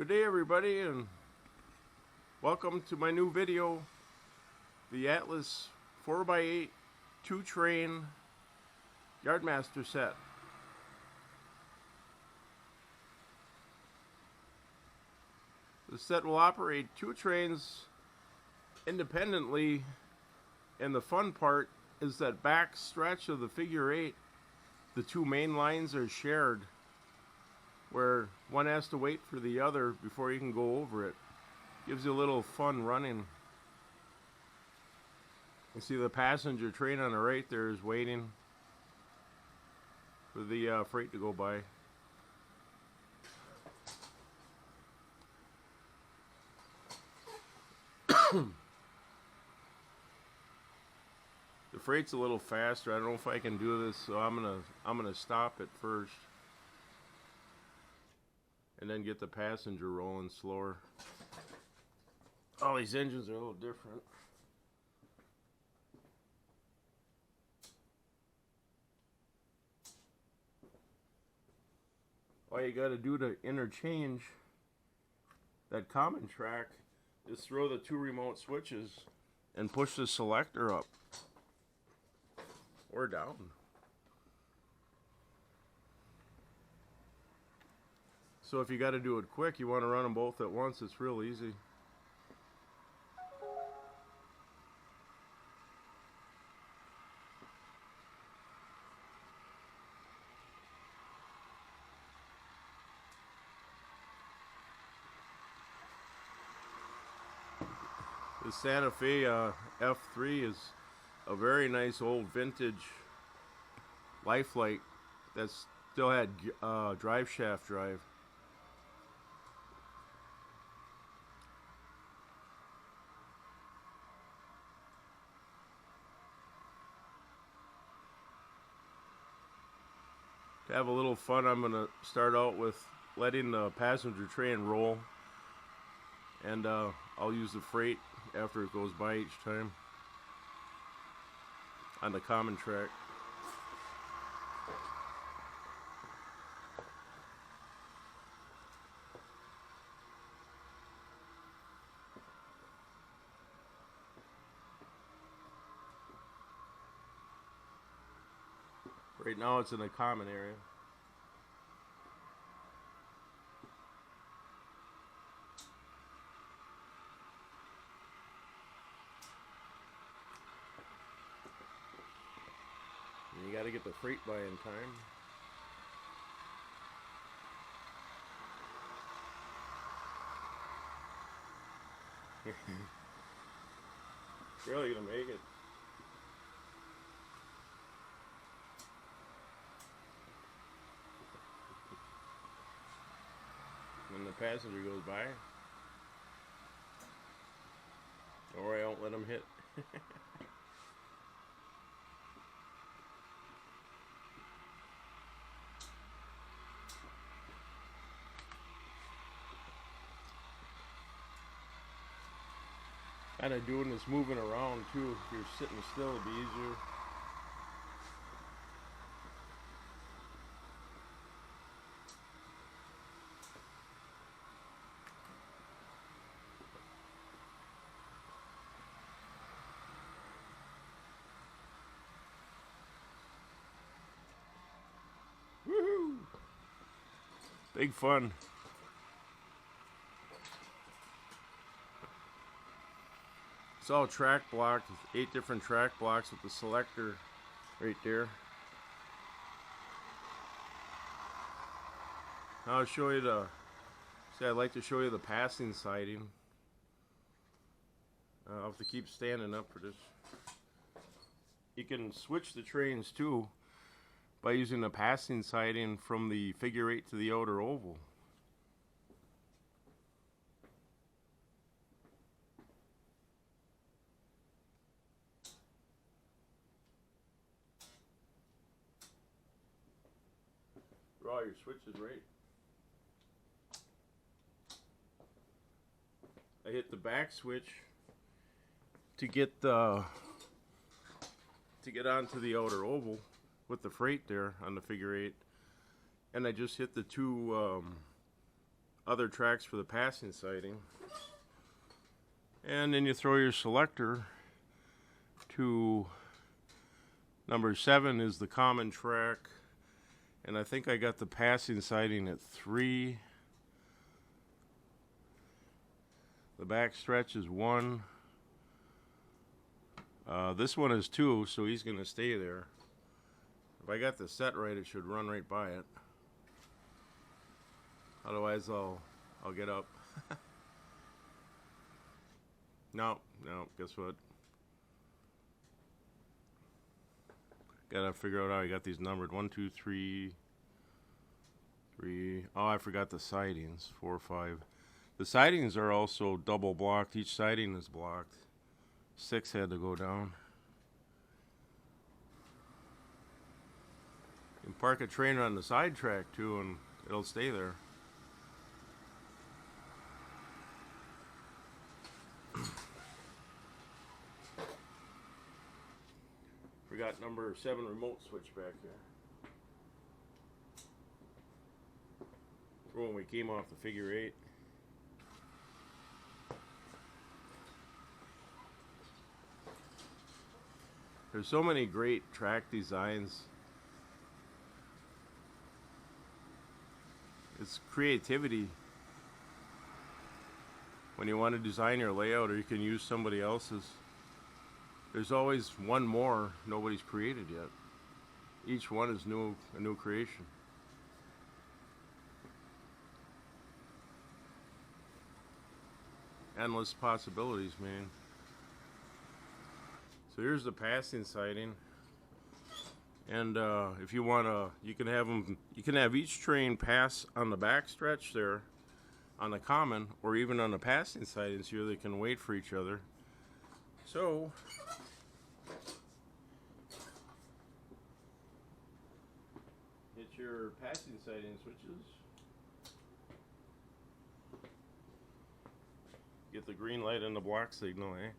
Good day everybody, and welcome to my new video, the Atlas 4x8 2-train Yardmaster set. The set will operate 2 trains independently, and the fun part is that back stretch of the figure 8, the 2 main lines are shared, where one has to wait for the other before you can go over it. Gives you a little fun running. You see the passenger train on the right there is waiting for the freight to go by. The freight's a little faster. I don't know if I can do this, so I'm gonna stop it first, and then get the passenger rolling slower. All these engines are a little different. All you got to do to interchange that common track is throw the 2 remote switches and push the selector up or down. So if you got to do it quick, you want to run them both at once, it's real easy. The Santa Fe F3 is a very nice old vintage Lifelike that still had drive shaft drive. To have a little fun, I'm going to start out with letting the passenger train roll, and I'll use the freight after it goes by each time on the common track. Right now it's in a common area. And you got to get the freight by in time. Really gonna make it. When the passenger goes by, don't worry, I won't let him hit. Kind of doing this moving around too. If you're sitting still, it'd be easier. Woohoo! Big fun. It's all track blocked with 8 different track blocks with the selector right there. Now I'll show you I'd like to show you the passing siding. I'll have to keep standing up for this. You can switch the trains too by using the passing siding from the figure 8 to the outer oval. Draw your switches right. I hit the back switch to get onto the outer oval with the freight there on the figure 8, and I just hit the 2 other tracks for the passing siding. And then you throw your selector to number 7 is the common track. And I think I got the passing siding at 3. The back stretch is 1. This one is 2, so he's going to stay there. If I got the set right, it should run right by it. Otherwise, I'll get up. No, guess what? Gotta figure out how I got these numbered. 1, 2, 3, 3. Oh, I forgot the sidings. 4, 5. The sidings are also double blocked. Each siding is blocked. 6 had to go down. You can park a train on the side track too, and it'll stay there. Forgot number 7 remote switch back here. When we came off the figure 8. There's so many great track designs. It's creativity. When you want to design your layout, or you can use somebody else's, there's always one more nobody's created yet. Each one is a new creation. Endless possibilities, man. So here's the passing siding, and if you want to, you can have each train pass on the back stretch there, on the common, or even on the passing siding, so they can wait for each other. So hit your passing siding switches. Get the green light and the black signal, eh?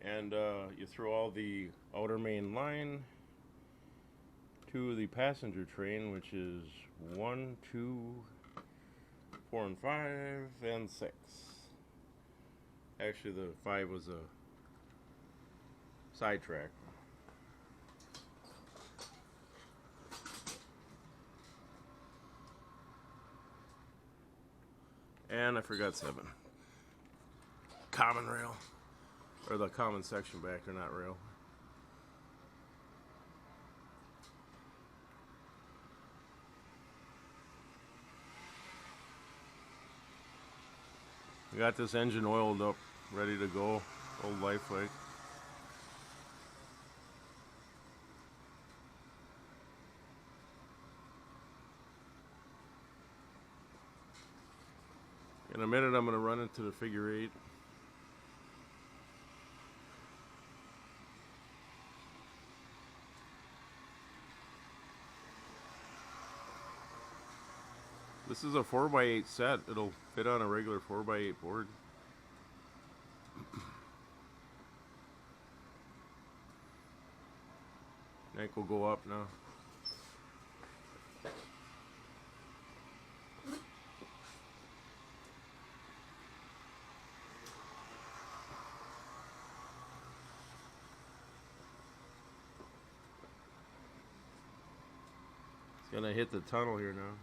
And you throw all the outer main line to the passenger train, which is 1, 2, 4, and 5, and 6. Actually, the 5 was a sidetrack. And I forgot 7. Common rail. Or the common section back there, not rail. We got this engine oiled up, ready to go. Old life like. In a minute, I'm going to run into the figure 8. This is a 4x8 set. It'll fit on a regular 4x8 board. Neck will go up now. It's gonna hit the tunnel here now.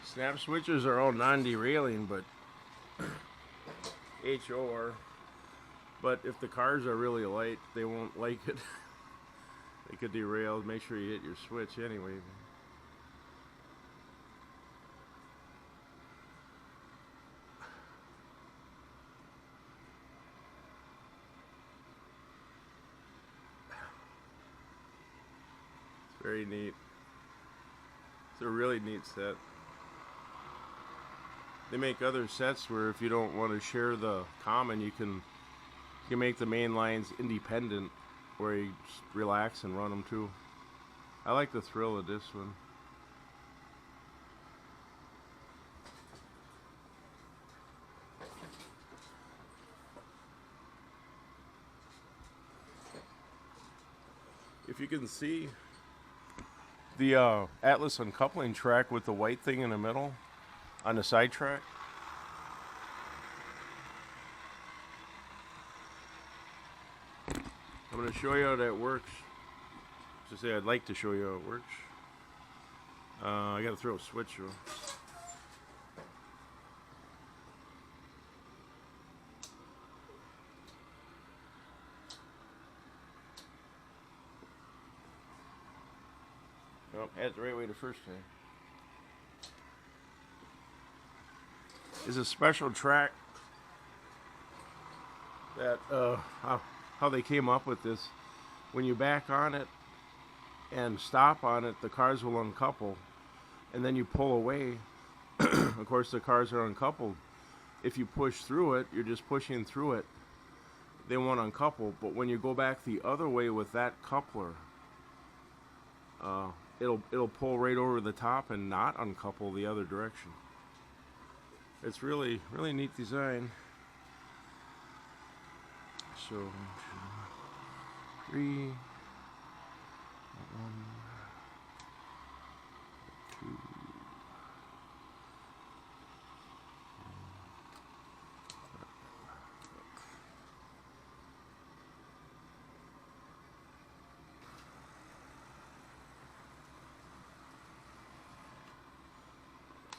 Snap switchers are all non-derailing, but HO are. But if the cars are really light, they won't like it. They could derail. Make sure you hit your switch anyway. It's very neat. It's a really neat set. They make other sets where if you don't want to share the common, you can make the main lines independent, where you just relax and run them too. I like the thrill of this one. you can see the Atlas uncoupling track with the white thing in the middle on the side track. I'm going to show you how that works. Just say I'd like to show you how it works. I got to throw a switch though. Nope, that's the right way the first time. It's a special track that how they came up with this. When you back on it and stop on it, the cars will uncouple, and then you pull away. Of course, the cars are uncoupled. If you push through it, you're just pushing through it. They won't uncouple. But when you go back the other way with that coupler, it'll pull right over the top and not uncouple the other direction. It's really neat design. So 1, 2, 3, 1, 2.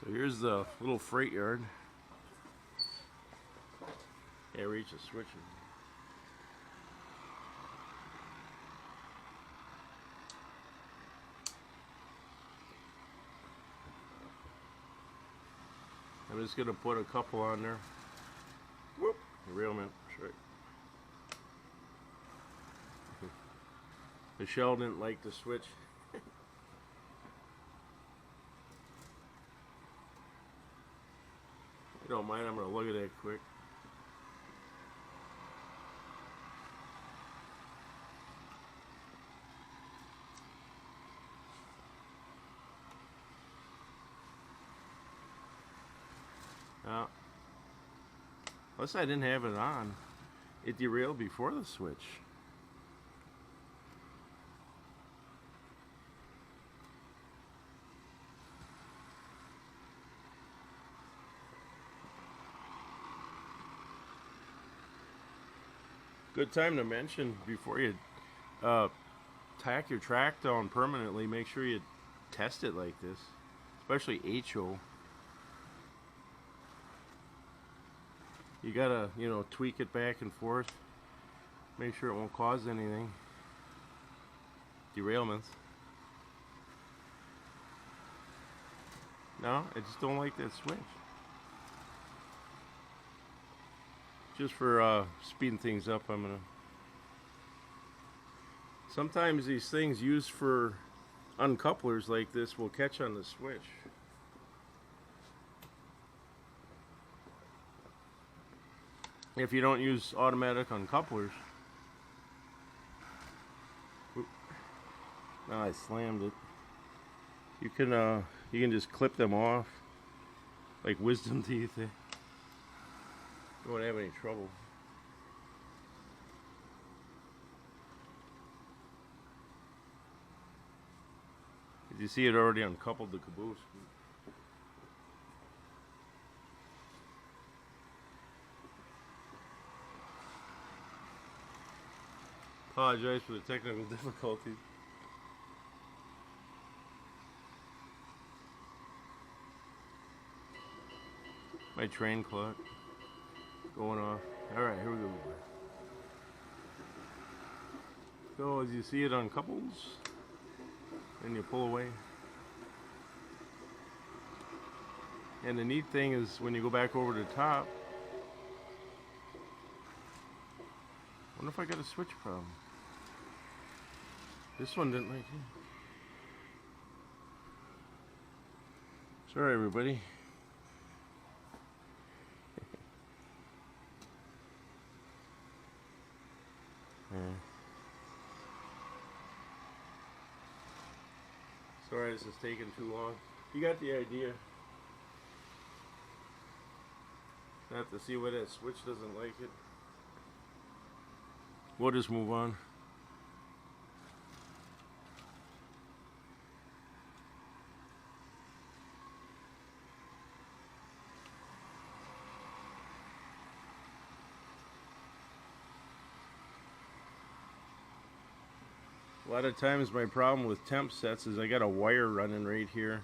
So here's the little freight yard. Yeah, reach a switch. I'm just going to put a couple on there. Whoop, derailment. Right. Michelle didn't like the switch. You don't mind, I'm going to look at that quick. Unless I didn't have it on, it derailed before the switch. Good time to mention before you tack your track down permanently, make sure you test it like this, especially HO. You gotta, tweak it back and forth. Make sure it won't cause anything. Derailments. No, I just don't like that switch. Just for speeding things up, I'm gonna... Sometimes these things used for uncouplers like this will catch on the switch. If you don't use automatic uncouplers. Oop. Now I slammed it. You can just clip them off like wisdom teeth. You won't have any trouble. Did you see it already uncoupled the caboose? Apologize for the technical difficulties. My train clock going off. Alright, here we go. So as you see it uncouples, and you pull away. And the neat thing is when you go back over the top, I wonder if I got a switch problem. This one didn't like it. Sorry everybody. Sorry this is taking too long. You got the idea. I have to see why that switch doesn't like it. We'll just move on. lot of times my problem with temp sets is I got a wire running right here.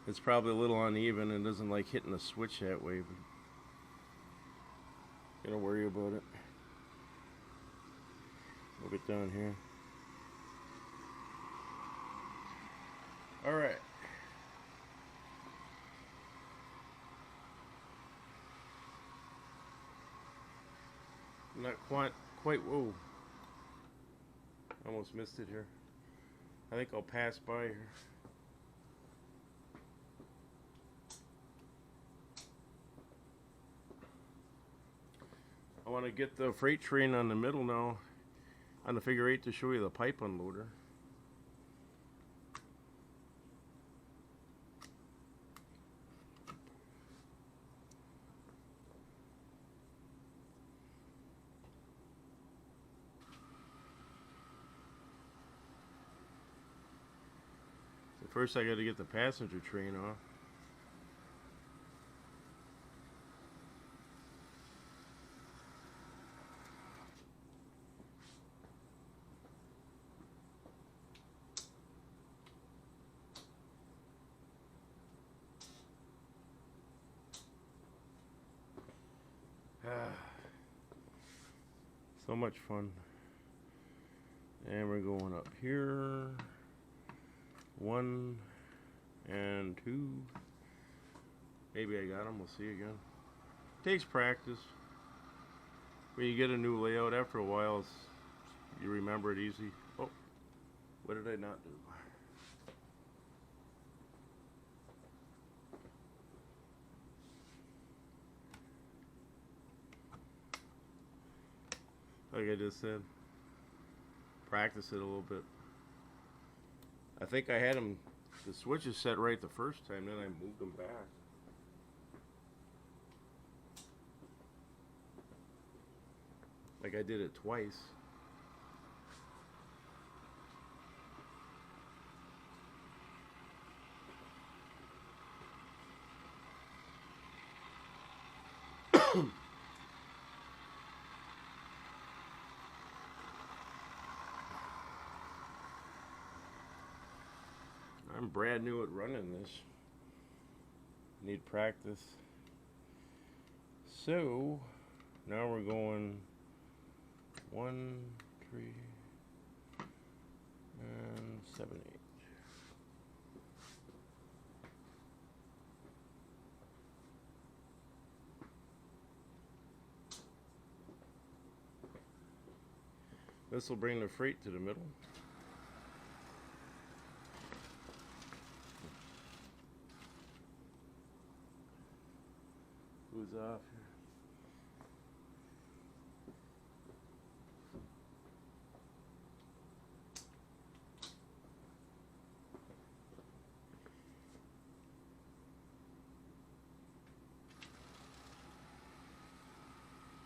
It's probably a little uneven and doesn't like hitting the switch that way, but gotta worry about it. Move it down here. Alright. Not quite, whoa. Almost missed it here. I think I'll pass by here. I want to get the freight train on the middle now, on the figure 8, to show you the pipe unloader. So first I got to get the passenger train off. So much fun. And we're going up here. 1 and 2. Maybe I got them. We'll see again. Takes practice. When you get a new layout, after a while, you remember it easy. Oh, what did I not do? Like I just said, practice it a little bit. I think I had the switches set right the first time, then I moved them back. Like I did it twice. I'm brand new at running this. Need practice. So now we're going 1, 3, and 7, 8. This will bring the freight to the middle. Who's off here?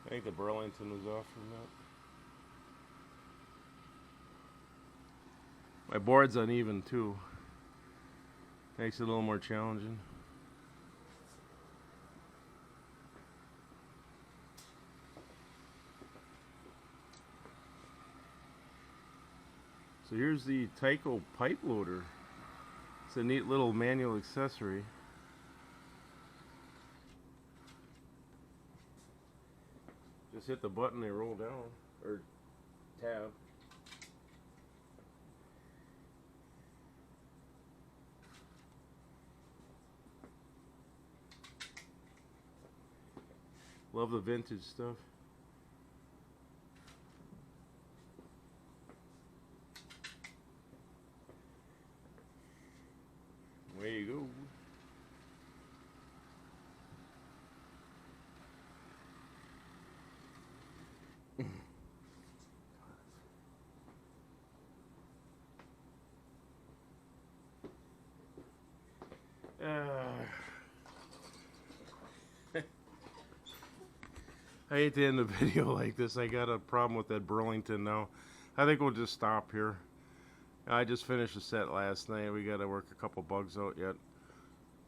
I think the Burlington was off from that. My board's uneven too. Makes it a little more challenging. So here's the Tyco pipe loader. It's a neat little manual accessory. Just hit the button, they roll down, or tab. Love the vintage stuff. There you go. I hate to end the video like this. I got a problem with that Burlington now. I think we'll just stop here. I just finished the set last night. We got to work a couple bugs out yet.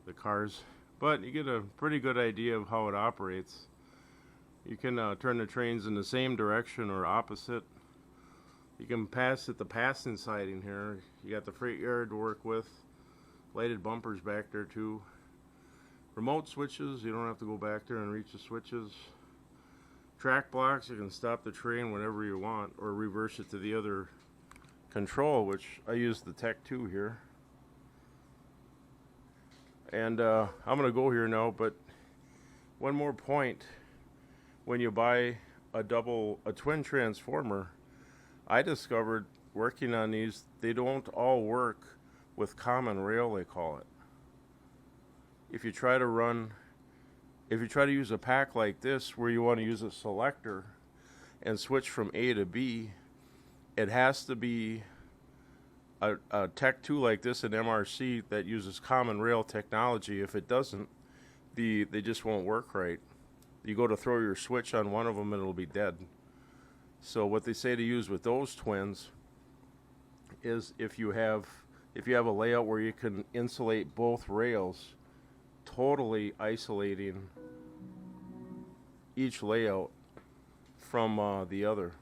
The cars. But you get a pretty good idea of how it operates. You can turn the trains in the same direction or opposite. You can pass at the passing siding here. You got the freight yard to work with. Lighted bumpers back there too. Remote switches, you don't have to go back there and reach the switches. Track blocks, you can stop the train whenever you want or reverse it to the other control, which I use the Tech 2 here. And I'm going to go here now, but one more point. When you buy a twin transformer, I discovered working on these, they don't all work with common rail, they call it. If you try to use a pack like this where you want to use a selector and switch from A to B, it has to be a Tech 2 like this, an MRC that uses common rail technology. If it doesn't, they just won't work right. You go to throw your switch on one of them and it'll be dead. So what they say to use with those twins is if you have a layout where you can insulate both rails, totally isolating each layout from the other.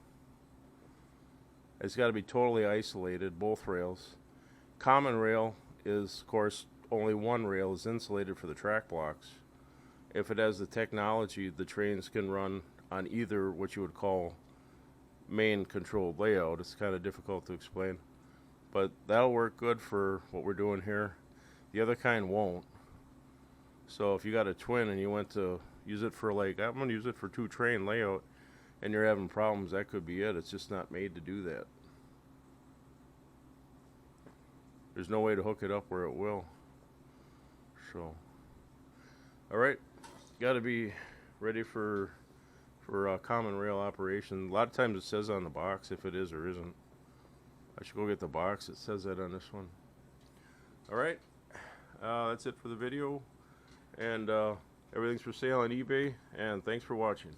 It's got to be totally isolated, both rails. Common rail is, of course, only one rail is insulated for the track blocks. If it has the technology, the trains can run on either what you would call main controlled layout. It's kind of difficult to explain, but that'll work good for what we're doing here. The other kind won't. So if you got a twin and you went to use it for, like, I'm going to use it for 2 train layout, and you're having problems, that could be it. It's just not made to do that. There's no way to hook it up where it will. So, all right, got to be ready for common rail operation. A lot of times it says on the box if it is or isn't. I should go get the box. It says that on this one. All right, that's it for the video, and everything's for sale on eBay. And thanks for watching.